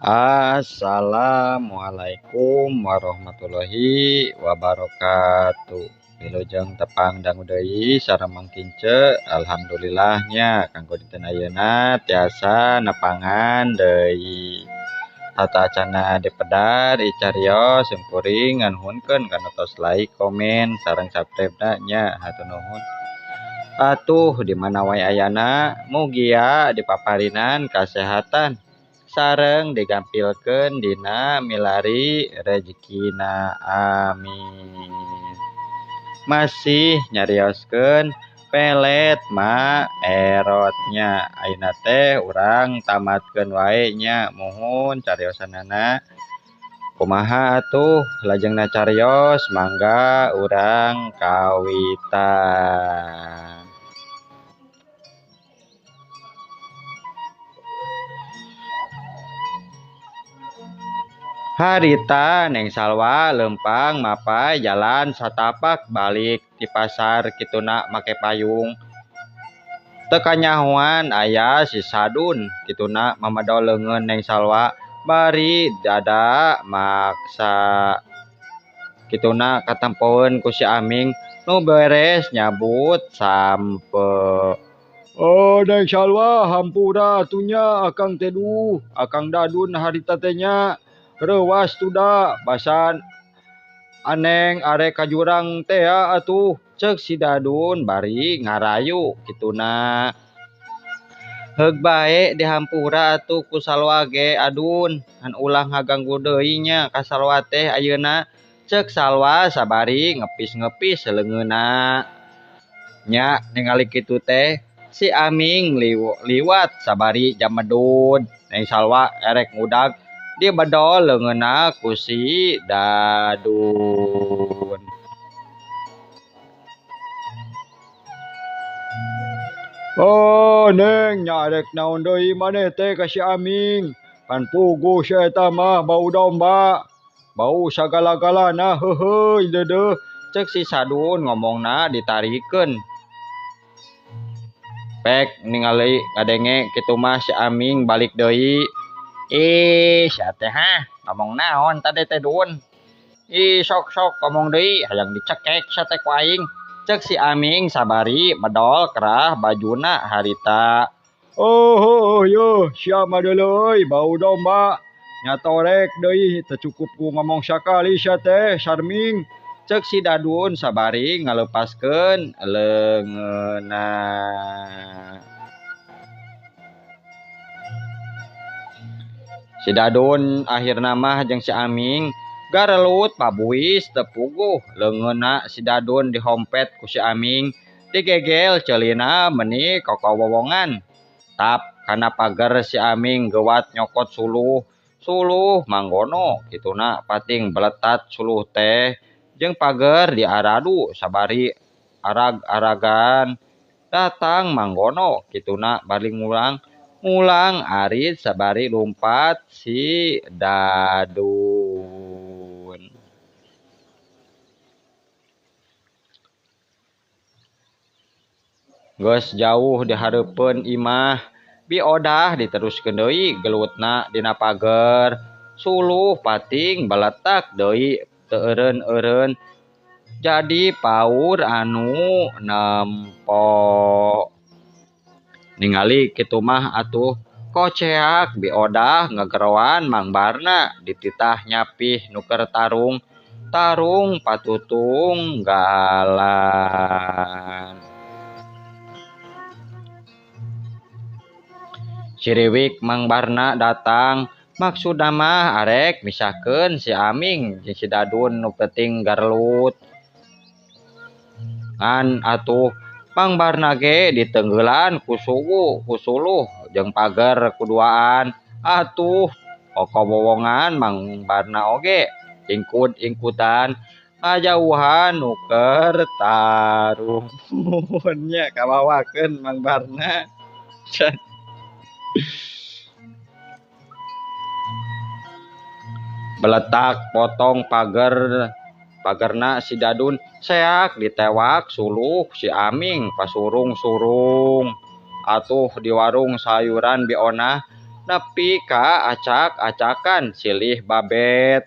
Assalamualaikum warahmatullahi wabarakatuh. Wilujeng tepang dangu deui sareng kince alhamdulillahnya kanggo dinten ayeuna tiasa nepangan deui. Atacana dipedar icarios simkuring nganuhunkeun kana tos like, komen sareng subscribe-na nya hatur nuhun. Atuh di mana wae ayana mugia dipaparinan kasehatan sareng digampilkeun dina milari rezekina amin. Masih nyarioskeun pelet ma erotnya ayeuna teh urang tamatkeun wae nya muhun cariosanana kumaha atuh lajengna carios mangga urang kawitan. Harita Neng Salwa lempang mapai jalan satapak balik di pasar kituna make payung. Teu kanyahoan aya si Sadun kituna mamado leungeun Neng Salwa bari dada maksa. Kituna katempoeun ku si Aming nu beres nyabut sampe. Oh Neng Salwa hampura atunya akang teduh akang dadun harita teh nya. Reuwas tuda basan aneng arek ka jurang teh atuh ceuk si dadun bari ngarayu kituna. Heug bae dihampura atuh ku Salwa ge adun han ulah ngaganggu deui nya ka Salwa teh ayeuna ceuk Salwa sabari ngepis-ngepis leungeunna. Nya ningali kitu teh si Aming liwat sabari jam medud. Neng Salwa erek ngudag dibedol leungeunna ku si dadun. Oh Neng nya arek naon deui maneh teh ka si Aming pan puguh si eta mah bau domba bau sagala-galana heuheuy deudeuh ceuk si Sadun ngomongna ditarikeun. Pek ningali ngadenge kitu mah si Aming balik deui. Ih, sia teh ngomong naon tadi teh Dun? Ih, sok-sok ngomong deui, hayang dicekek sia teh ku aing. Ceuk si Aming sabari medol kerah bajuna harita. Oh, yo, sia mah deuleu euy, bau domba. Nya torek deui teu cukup ku ngomong sakali sia teh, Sarming. Ceuk si Dadun sabari ngaleupaskeun leungeunna. Si Dadun akhirna mah jeung si Aming garelut pabuis teu puguh leungeunna si Dadun dihompet ku si Aming digegel ceulina meuni kokowowongan. Tap kana pager si Aming geuwat nyokot suluh manggono kituna pating beletat suluh teh jeung pager diaradu sabari arag-aragan. Datang manggono kituna bari ngulang arit sabari lumpat si Dadun. Geus jauh dihareupeun imah biodah diteruskeun deui gelutna dina pager. Suluh pating baletak deui teu eureun-eureun jadi paur anu nempo. Ningali kitu mah atuh koceak biodah ngagerowan mangbarna dititah nyapih nu keur tarung patutunggalan. Siriwik mangbarna datang maksudna mah arek misahkeun si Aming jeung si Dadun nu penting garelut. Ngan atuh mangbarna ge diteunggelan ku suluh jeung pager kuduaan. Atuh kokowowongan mangbarna oge ingkut-ingkutan ngajauhan nu keur tarung. Nya kawawakeun mangbarna. Beletak potong pagerna si Dadun seak ditewak suluh si Aming pasurung-surung. Atuh di warung sayuran bionah nepi ka acak-acakan silih babet.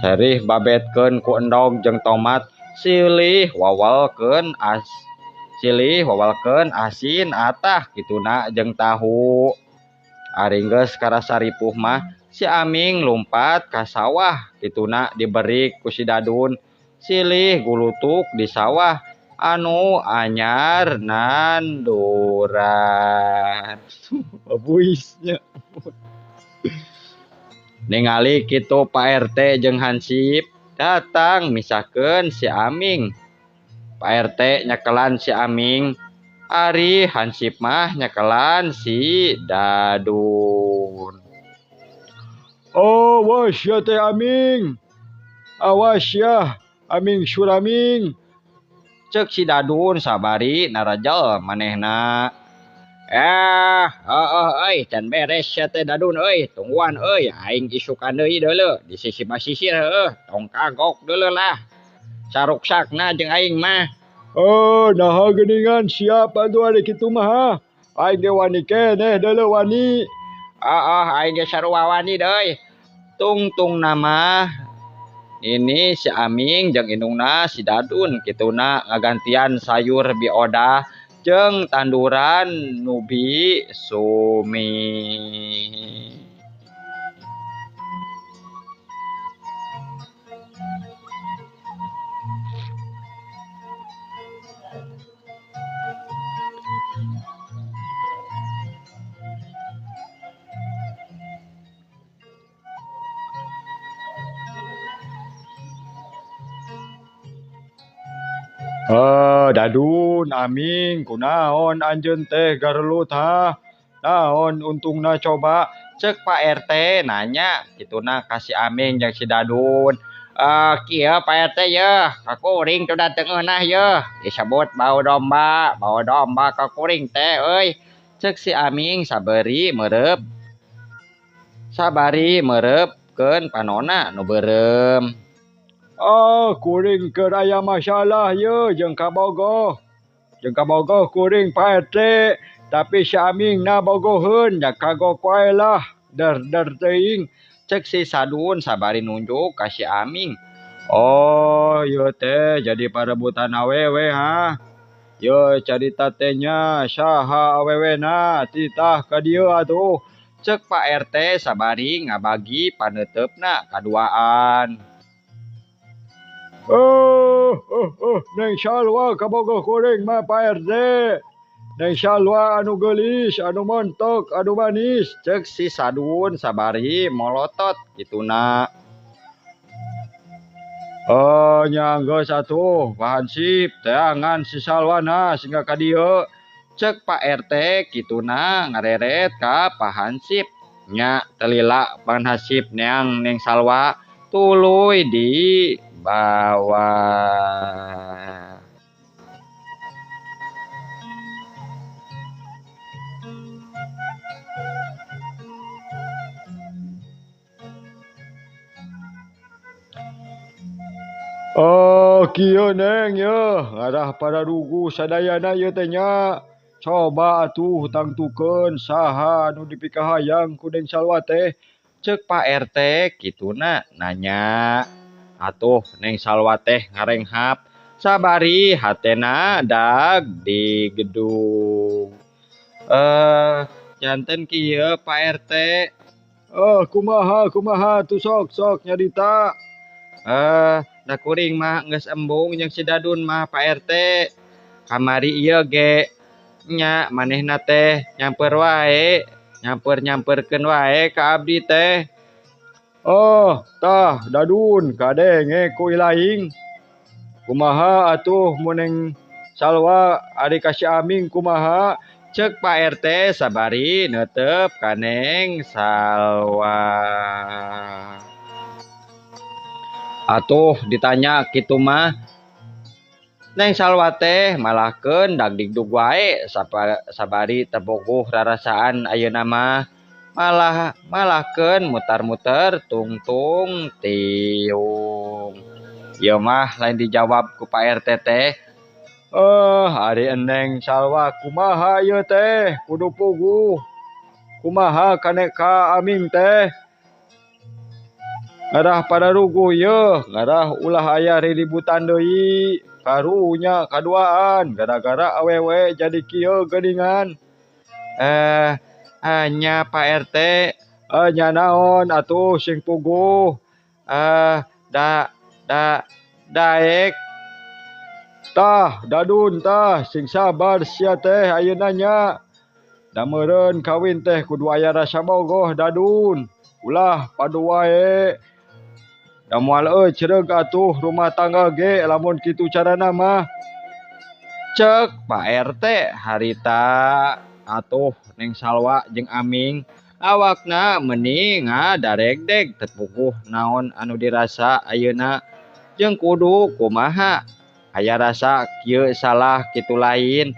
Serih babetkeun ku endog jeung tomat silih wawalkeun asin atah kituna jeung tahu. Ari geus karasa ripuh mah si Aming lumpat ka sawah kituna diberi ku si Dadun silih gulutuk di sawah anu anyar nanduran. Abuisnya. Ningali kitu Pak RT jeung Hansip datang misahkeun si Aming. Pak RT nyekelan si Aming, ari Hansip mah nyekelan si Dadun. Awas ya teh Aming, awas ya Aming Suraming, cek si Dadun sabari narajal manehna. Can beres ya teh Dadun tungguan aing isukan deui deuleu di sisi basisir tong kagok deuleu lah saruksakna jeung aing mah. Naha geuningan siap atuh ari kitu mah aing ge wani keneh deuleu wani. Aing ge sarua wani deui. Tungtung nama ini si Aming jeung indungna si Dadun kituna ngagantian sayur biodah jeung tanduran nubi sumi. Dadun, Aming, kunaon anjeun teh garelut ha? Naon untungna coba? Cek Pak RT nanya kituna ka si Aming jeung si Dadun. Kieu Pak RT yeuh, kakuring teu dateng eunah yeuh. Disebut bau domba kakuring teh euy. Cek si Aming sabari meureup panonna nu beureum. Kuring keur aya masalah ye jeung kabogoh kuring Pak RT, tapi si Aming na bogoheun nya kagok wae lah der teuing. Cek si Sadun sabari nunjuk ka si Aming. Ieu teh jadi parebutan awewe ha. Ye carita teh nya saha awewena titah ka dieu atuh. Cek Pak RT sabari ngabagi paneutepna kaduaan. Neng Salwa kabogoh kuring mah Pak RT. Neng Salwa anu geulis, anu montok, anu manis. Cek si Sadun sabari molotot kituna. Nya geus atuh Pak Hansip teangan si Salwana singga ka dieu. Cek Pak RT kituna ngareret ka Pak Hansip. Nya telila Pak Hansip neang Neng Salwa tuluy di bawah. Kieu Neng yeuh ngarah pararugu sadayana ieu teh nya. Coba atuh tangtukeun saha anu dipikahayang ku Neng Salwa teh. Cek Pak RT kituna nanya. Atuh Neng Salwa teh ngarenghap sabari hatena dag di gedung. Janten kieu Pak RT. Kumaha tuh sok nyarita. Da kuring mah geus embung jeung si Dadun mah Pak RT. Kamari ieu ge nya manehna teh nyamperkeun wae ka abdi teh. Tah Dadun kadenge ku ilaing. Kumaha atuh mun Neng Salwa ari ka si Aming kumaha? Cek Pak RT sabari neuteup ka Neng Salwa. Atuh ditanya kitu mah Neng Salwa teh malahkeun dagdigdug wae sabari tebogoh rarasaan ayeuna mah malahkeun muter-muter tungtung tiung. Ieu mah lain dijawab ku Pak RT teh. Ari Neng Salwa kumaha ieu teh kudu puguh. kumaha kaneka aming teh ngarah pada ruguh yeuh ngarah ulah aya riributan deui karunya kaduaan gara-gara awewe jadi kieu geuningan. Nya Pak RT. Nya naon atuh sing puguh. Da da daek tah dadun tah sing sabar sia teh ayeuna nya. Da meureun kawin teh kudu aya rasa bogoh dadun. Ulah padu wae. Da moal ceureuh atuh rumah tangga ge lamun kitu carana mah. Cek Pak RT harita atuh Neng Salwa jeung Aming awakna meuni ngadaregdeg teu puguh naon anu dirasa ayeuna jeung kudu kumaha aya rasa kieu salah kitu lain.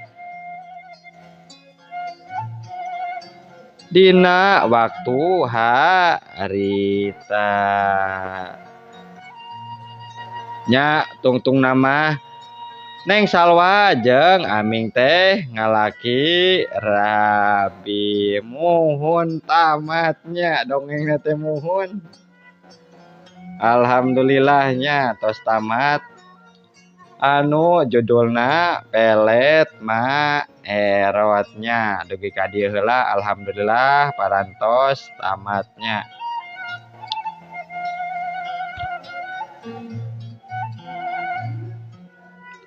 Dina waktu harita nya tungtung nama Neng Salwa jeung Aming teh ngalaki rabi muhun tamatnya dongengna teh muhun. Alhamdulillahnya tos tamat. Anu judulna pelet ma erotnya dugi ka dieu heula alhamdulillah parantos tamatnya.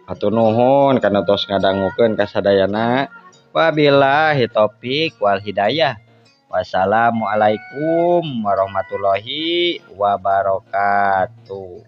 Atur nuhun kana tos ngadangukeun kasadayana. Wabillahi taufik wal hidayah. Wassalamualaikum warahmatullahi wabarakatuh.